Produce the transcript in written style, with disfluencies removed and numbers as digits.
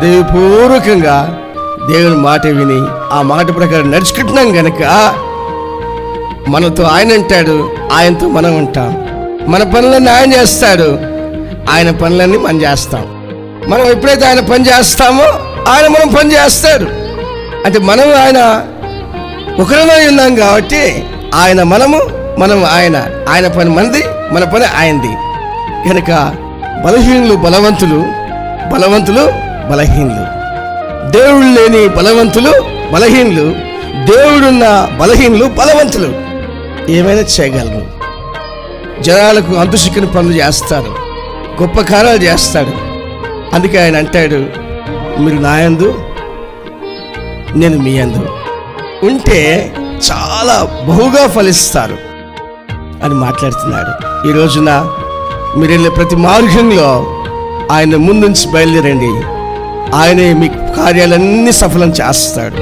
హృదయపూర్వకంగా దేవుని మాట విని ఆ మాట ప్రకారం నడుచుకుంటున్నాం గనక మనతో ఆయన ఉంటాడు, ఆయనతో మనం ఉంటాం. మన పనులన్నీ ఆయన చేస్తాడు, ఆయన పనులన్నీ మనం చేస్తాం. మనం ఎప్పుడైతే ఆయన పని చేస్తామో ఆయన మనం పని చేస్తాడు. అంటే మనం ఆయన ఒకరిలో ఉన్నాం కాబట్టి ఆయన మనము, మనం ఆయన. ఆయన పని మనది, మన పని ఆయనది. కనుక బలహీనులు బలవంతులు, బలవంతులు బలహీనులు. దేవుడు లేని బలవంతులు బలహీనులు, దేవుడున్న బలహీనులు బలవంతులు. ఏమైనా చేయగలరు. జనాలకు అంతుచిక్కని పనులు చేస్తారు, గొప్ప కార్యాలు చేస్తాడు. అందుకే ఆయన అంటాడు, మీరు నా యందు నేను మీ యందు ఉంటే చాలా బహుగా ఫలిస్తారు అని మాట్లాడుతున్నాడు. ఈ రోజున మీరు వెళ్ళే ప్రతి మార్గంలో ఆయన ముందుంచి బయలుదేరండి. ఆయనే మీ కార్యాలన్నీ సఫలం చేస్తాడు.